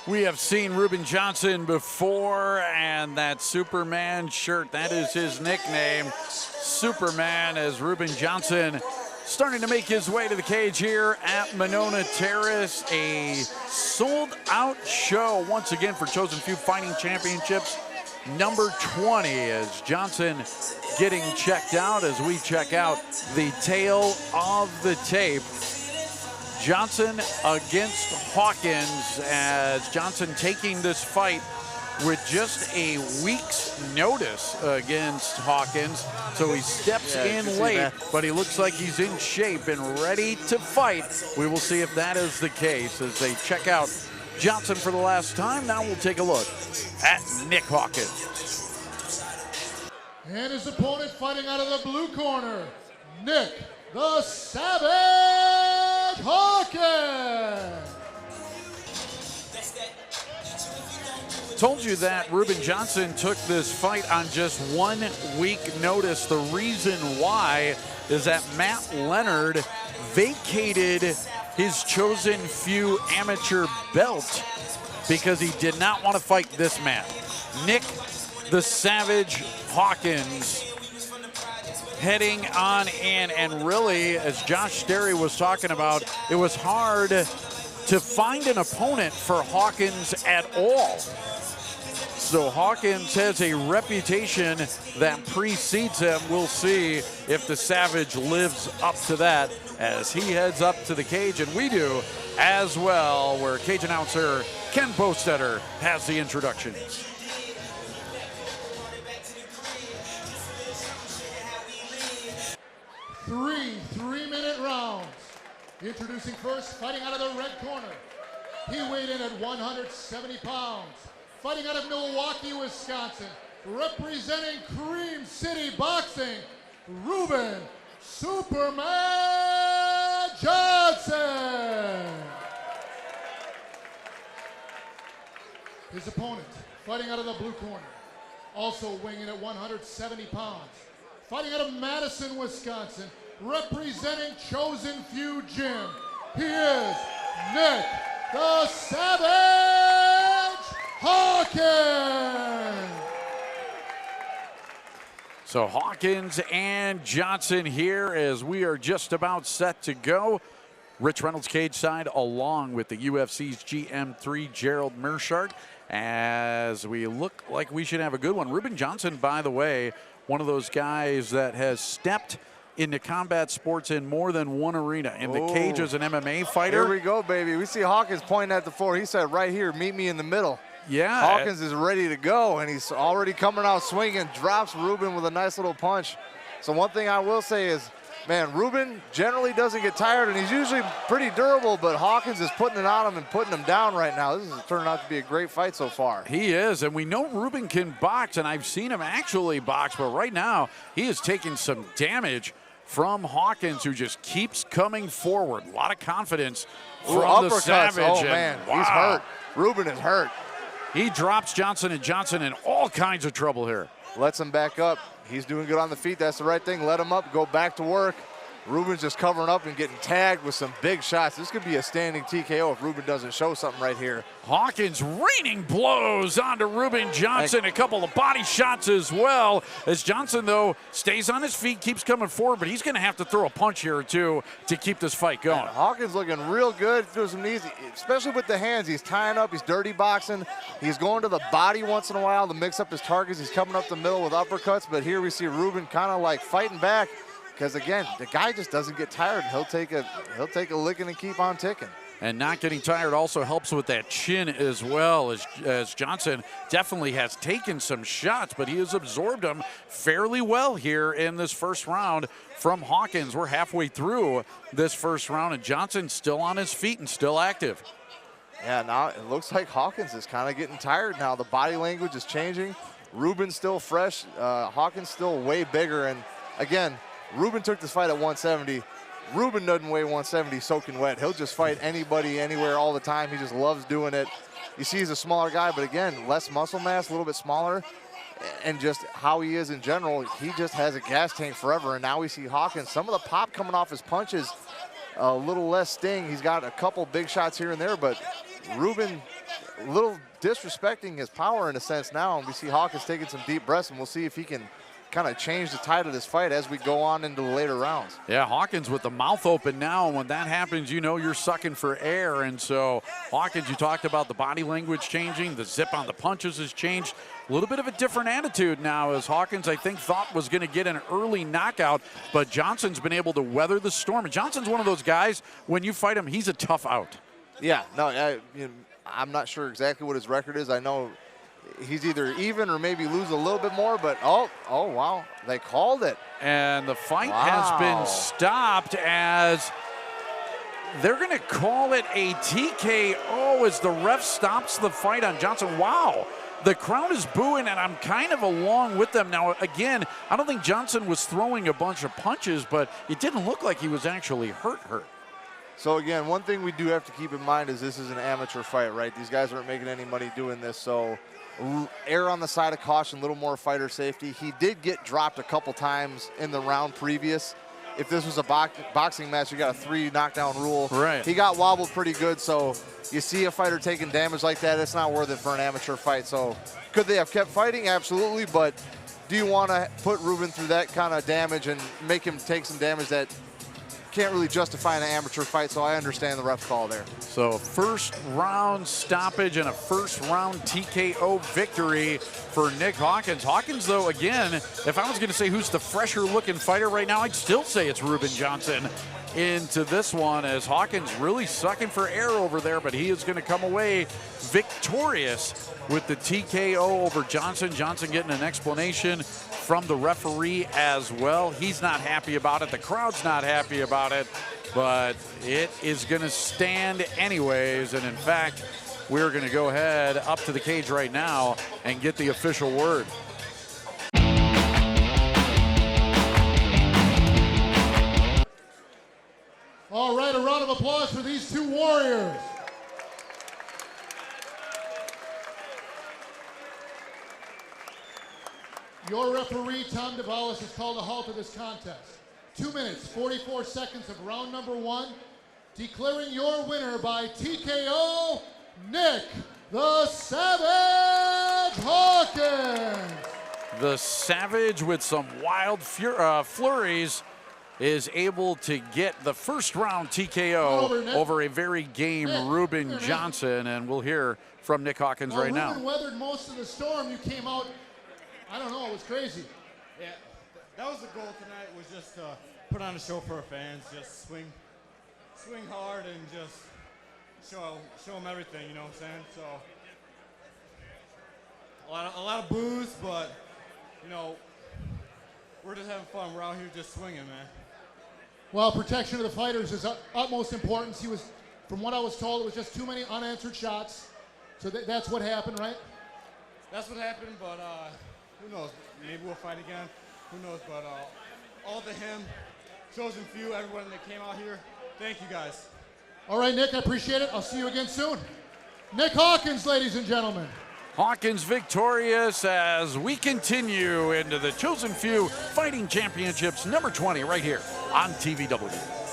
We have seen Reuben Johnson before, and that Superman shirt, that is his nickname, Superman, as Reuben Johnson starting to make his way to the cage here at Monona Terrace. A sold-out show once again for Chosen Few Fighting Championships number 20, as Johnson getting checked out as we check out the tail of the tape. Johnson against Hawkins, as Johnson taking this fight with just a week's notice against Hawkins. So he steps in late, but he looks like he's in shape and ready to fight. We will see if that is the case as they check out Johnson for the last time. Now we'll take a look at Nick Hawkins. And his opponent fighting out of the blue corner, Nick the Savage Hawkins. Told you that Reuben Johnson took this fight on just 1 week notice. The reason why is that Matt Leonard vacated his Chosen Few amateur belt because he did not want to fight this man, Nick the Savage Hawkins, heading on in. And really, as Josh Sterry was talking about, it was hard to find an opponent for Hawkins at all. So Hawkins has a reputation that precedes him. We'll see if the Savage lives up to that as he heads up to the cage, and we do as well, where cage announcer Ken Bostetter has the introductions. Three-minute rounds. Introducing first, fighting out of the red corner. He weighed in at 170 pounds. Fighting out of Milwaukee, Wisconsin. Representing Cream City Boxing, Reuben Superman Johnson. His opponent, fighting out of the blue corner. Also weighing in at 170 pounds. Fighting out of Madison, Wisconsin, representing Chosen Few Gym, he is Nick the Savage Hawkins. So Hawkins and Johnson here as we are just about set to go. Rich Reynolds cage side along with the UFC's GM3 Gerald Meerschaert, as we look like we should have a good one. Reuben Johnson, by the way, one of those guys that has stepped into combat sports in more than one arena. In the cage as an MMA fighter. Here we go, baby. We see Hawkins pointing at the floor. He said, right here, meet me in the middle. Yeah. Hawkins is ready to go, and he's already coming out swinging, drops Reuben with a nice little punch. So one thing I will say is, man, Reuben generally doesn't get tired, and he's usually pretty durable, but Hawkins is putting it on him and putting him down right now. This is turning out to be a great fight so far. He is, and we know Reuben can box, and I've seen him actually box, but right now he is taking some damage from Hawkins, who just keeps coming forward. A lot of confidence from the Savage. Oh, man, wow. He's hurt. Reuben is hurt. He drops Johnson, and Johnson in all kinds of trouble here. Lets him back up. He's doing good on the feet. That's the right thing. Let him up, go back to work. Reuben's just covering up and getting tagged with some big shots. This could be a standing TKO if Reuben doesn't show something right here. Hawkins raining blows onto Reuben Johnson. A couple of body shots as well. As Johnson, though, stays on his feet, keeps coming forward, but he's going to have to throw a punch here or two to keep this fight going. And Hawkins looking real good through some knees, especially with the hands. He's tying up. He's dirty boxing. He's going to the body once in a while to mix up his targets. He's coming up the middle with uppercuts, but here we see Reuben kind of like fighting back. Because again, the guy just doesn't get tired. He'll take a licking and keep on ticking. And not getting tired also helps with that chin as well, as Johnson definitely has taken some shots, but he has absorbed them fairly well here in this first round from Hawkins. We're halfway through this first round, and Johnson's still on his feet and still active. Yeah, now it looks like Hawkins is kind of getting tired now. The body language is changing. Reuben's still fresh. Hawkins still way bigger. And again, Reuben took this fight at 170. Reuben doesn't weigh 170 soaking wet. He'll just fight anybody, anywhere, all the time. He just loves doing it. You see he's a smaller guy, but again, less muscle mass, a little bit smaller. And just how he is in general, he just has a gas tank forever. And now we see Hawkins, some of the pop coming off his punches, a little less sting. He's got a couple big shots here and there, but Reuben a little disrespecting his power in a sense now, and we see Hawkins taking some deep breaths, and we'll see if he can kind of change the tide of this fight as we go on into the later rounds. Yeah, Hawkins with the mouth open now, and when that happens, you know you're sucking for air. And so Hawkins, you talked about the body language changing, the zip on the punches has changed. A little bit of a different attitude now, as Hawkins, I think, thought was going to get an early knockout, but Johnson's been able to weather the storm. And Johnson's one of those guys, when you fight him, he's a tough out. Yeah, no, I'm not sure exactly what his record is. I know he's either even or maybe lose a little bit more, but oh wow, they called it. And the fight has been stopped as they're going to call it a TKO as the ref stops the fight on Johnson. Wow. The crowd is booing, and I'm kind of along with them. Now, again, I don't think Johnson was throwing a bunch of punches, but it didn't look like he was actually hurt. So, again, one thing we do have to keep in mind is this is an amateur fight, right? These guys aren't making any money doing this, so err on the side of caution, a little more fighter safety. He did get dropped a couple times in the round previous. If this was a boxing match, you got a 3 knockdown rule. Right. He got wobbled pretty good, so you see a fighter taking damage like that, it's not worth it for an amateur fight. So could they have kept fighting? Absolutely, but do you want to put Reuben through that kind of damage and make him take some damage that can't really justify an amateur fight? So I understand the ref call there. So first round stoppage and a first round TKO victory for Nick Hawkins. Hawkins, though, again, if I was going to say who's the fresher looking fighter right now, I'd still say it's Reuben Johnson into this one, as Hawkins really sucking for air over there, but he is going to come away victorious with the TKO over Johnson. Johnson getting an explanation from the referee as well. He's not happy about it. The crowd's not happy about it, but it is going to stand anyways. And in fact, we're going to go ahead up to the cage right now and get the official word. All right, a round of applause for these two warriors. Your referee, Tom DeValis, has called a halt to this contest. 2 minutes, 44 seconds of round number 1, declaring your winner by TKO, Nick the Savage Hawkins. The Savage, with some wild flurries, is able to get the first round TKO over a very game Reuben Johnson, and we'll hear from Nick Hawkins right now. Reuben weathered most of the storm. You came out, I don't know, it was crazy. Yeah, that was the goal tonight, was just to put on a show for our fans, just swing hard and just show them everything, you know what I'm saying? So, a lot of boos, but, you know, we're just having fun. We're out here just swinging, man. Well, protection of the fighters is utmost importance. He was, from what I was told, it was just too many unanswered shots. So that's what happened, right? That's what happened, but who knows? Maybe we'll fight again. Who knows? But all to him, chosen few, everyone that came out here, thank you guys. All right, Nick, I appreciate it. I'll see you again soon. Nick Hawkins, ladies and gentlemen. Hawkins victorious as we continue into the Chosen Few Fighting Championships number 20 right here on TVW.